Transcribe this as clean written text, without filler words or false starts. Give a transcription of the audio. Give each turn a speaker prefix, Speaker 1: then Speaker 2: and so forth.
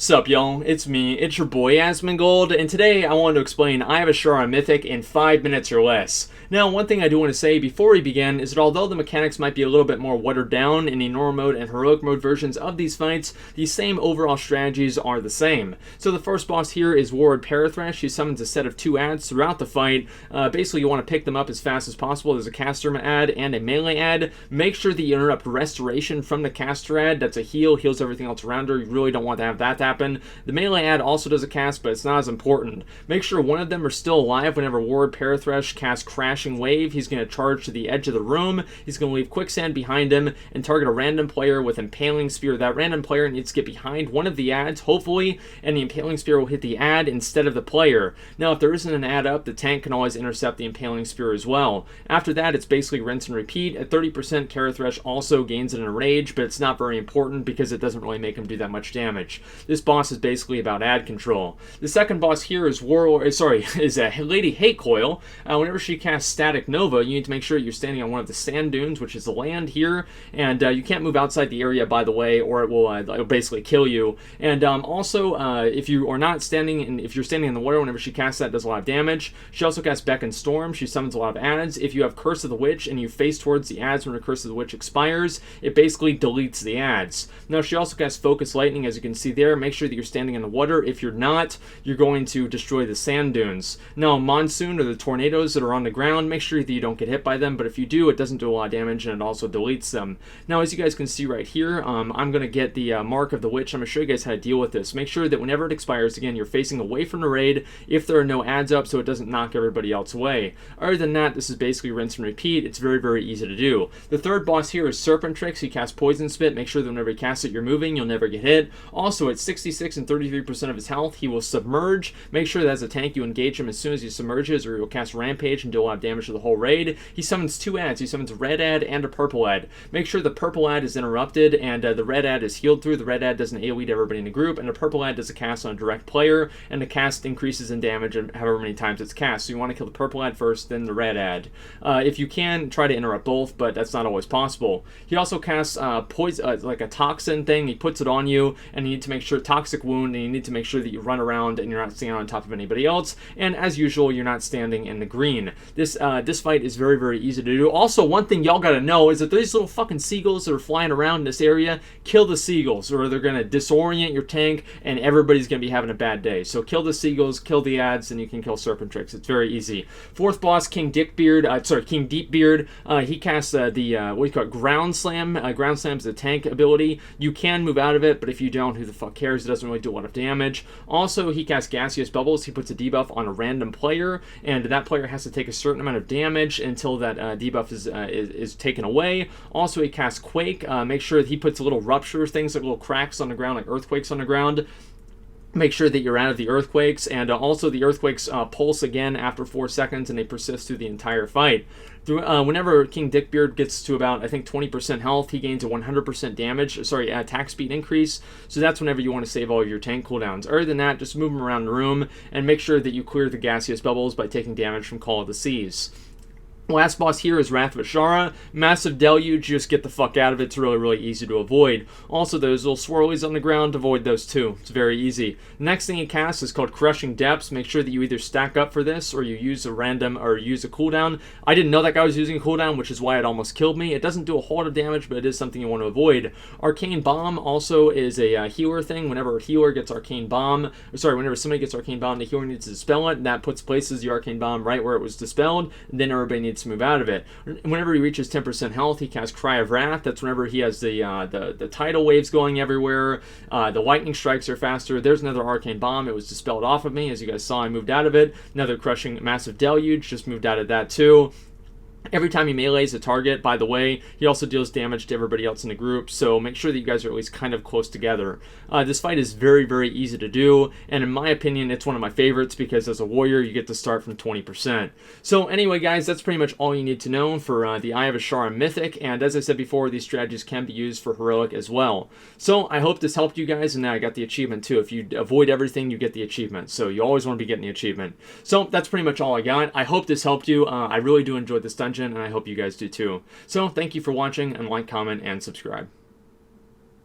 Speaker 1: Sup y'all, it's me, it's your boy Asmongold, and today I wanted to explain I have Azshara Mythic in 5 minutes or less. Now, one thing I do want to say before we begin is that although the mechanics might be a little bit more watered down in the normal mode and heroic mode versions of these fights, the same overall strategies are the same. So the first boss here is Warlord Parathrash. He summons a set of 2 adds throughout the fight. Basically, you want to pick them up as fast as possible. There's a caster add and a melee add. Make sure that you interrupt Restoration from the caster add. That's a heal, heals everything else around her. You really don't want to have that happen. The melee add also does a cast, but it's not as important. Make sure one of them are still alive whenever Warlord Parathrash casts Crashing Wave. He's going to charge to the edge of the room. He's going to leave Quicksand behind him and target a random player with Impaling Spear. That random player needs to get behind one of the adds, hopefully, and the Impaling Spear will hit the add instead of the player. Now, if there isn't an add up, the tank can always intercept the Impaling Spear as well. After that, it's basically rinse and repeat. At 30%, Parathrash also gains an Enrage, but it's not very important because it doesn't really make him do that much damage. This boss is basically about ad control. The second boss here is Lady Hate Coil. Whenever she casts Static Nova, you need to make sure you're standing on one of the sand dunes, which is the land here, and you can't move outside the area, by the way, or it'll basically kill you. And also, if you are not standing, and if you're standing in the water, whenever she casts that, it does a lot of damage. She also casts Beckon Storm. She summons a lot of adds. If you have Curse of the Witch and you face towards the adds when the Curse of the Witch expires, it basically deletes the adds. Now, she also casts Focus Lightning, as you can see there. Make sure that you're standing in the water. If you're not, you're going to destroy the sand dunes. Now, Monsoon, or the tornadoes that are on the ground, make sure that you don't get hit by them, but if you do, it doesn't do a lot of damage, and it also deletes them. Now, as you guys can see right here, I'm going to get the Mark of the Witch. I'm going to show you guys how to deal with this. Make sure that whenever it expires, again, you're facing away from the raid if there are no adds up, so it doesn't knock everybody else away. Other than that, this is basically rinse and repeat. It's very, very easy to do. The third boss here is Serpent Tricks. He casts Poison Spit. Make sure that whenever he casts it, you're moving. You'll never get hit. Also, at 66 and 33% of his health, he will submerge. Make sure that as a tank, you engage him as soon as he submerges, or he will cast Rampage and do a lot of damage to the whole raid. He summons 2 adds. He summons a red add and a purple add. Make sure the purple add is interrupted and the red add is healed through. The red add does an AoE to everybody in the group, and the purple add does a cast on a direct player, and the cast increases in damage however many times it's cast. So you want to kill the purple add first, then the red add. If you can, try to interrupt both, but that's not always possible. He also casts Poise, like a toxin thing. He puts it on you, and you need to make sure, toxic wound, and you need to make sure that you run around and you're not standing on top of anybody else, and as usual, you're not standing in the green. This fight is very, very easy to do. Also, one thing y'all gotta know is that these little fucking seagulls that are flying around in this area, kill the seagulls, or they're gonna disorient your tank, and everybody's gonna be having a bad day. So kill the seagulls, kill the adds, and you can kill Serpent Tricks. It's very easy. Fourth boss, King Deepbeard. He casts what do you call it? Ground Slam. Ground Slam is a tank ability. You can move out of it, but if you don't, who the fuck cares? It doesn't really do a lot of damage. Also, he casts Gaseous Bubbles. He puts a debuff on a random player, and that player has to take a certain amount of damage until that debuff is taken away. Also, he casts Quake. Make sure that he puts little rupture things, like little cracks on the ground, like earthquakes on the ground. Make sure that you're out of the earthquakes, and also the earthquakes pulse again after 4 seconds, and they persist through the entire fight. Whenever King Dickbeard gets to about, I think, 20% health, he gains a 100% attack speed increase, so that's whenever you want to save all of your tank cooldowns. Other than that, just move them around the room, and make sure that you clear the gaseous bubbles by taking damage from Call of the Seas. Last boss here is Wrath of Azshara. Massive Deluge, just get the fuck out of it. It's really, really easy to avoid. Also, those little swirlies on the ground, avoid those too. It's very easy. Next thing he casts is called Crushing Depths. Make sure that you either stack up for this or you use a random or use a cooldown. I didn't know that guy was using a cooldown, which is why it almost killed me. It doesn't do a whole lot of damage, but it is something you want to avoid. Arcane Bomb also is a healer thing. Whenever a healer gets Arcane Bomb, whenever somebody gets Arcane Bomb, the healer needs to dispel it, and that places the Arcane Bomb right where it was dispelled, and then everybody needs to move out of it. Whenever he reaches 10% health, he casts Cry of Wrath. That's whenever he has the tidal waves going everywhere. The lightning strikes are faster. There's another Arcane Bomb. It was dispelled off of me. As you guys saw, I moved out of it. Another Crushing Massive Deluge. Just moved out of that too. Every time he melees a target, by the way, he also deals damage to everybody else in the group, so make sure that you guys are at least kind of close together. This fight is very, very easy to do, and in my opinion, it's one of my favorites because as a warrior, you get to start from 20%. So anyway, guys, that's pretty much all you need to know for the Eye of Azshara Mythic, and as I said before, these strategies can be used for Heroic as well. So I hope this helped you guys, and now I got the achievement too. If you avoid everything, you get the achievement, so you always want to be getting the achievement. So that's pretty much all I got. I hope this helped you. I really do enjoy this dungeon, and I hope you guys do too. So thank you for watching, and like, comment, and subscribe.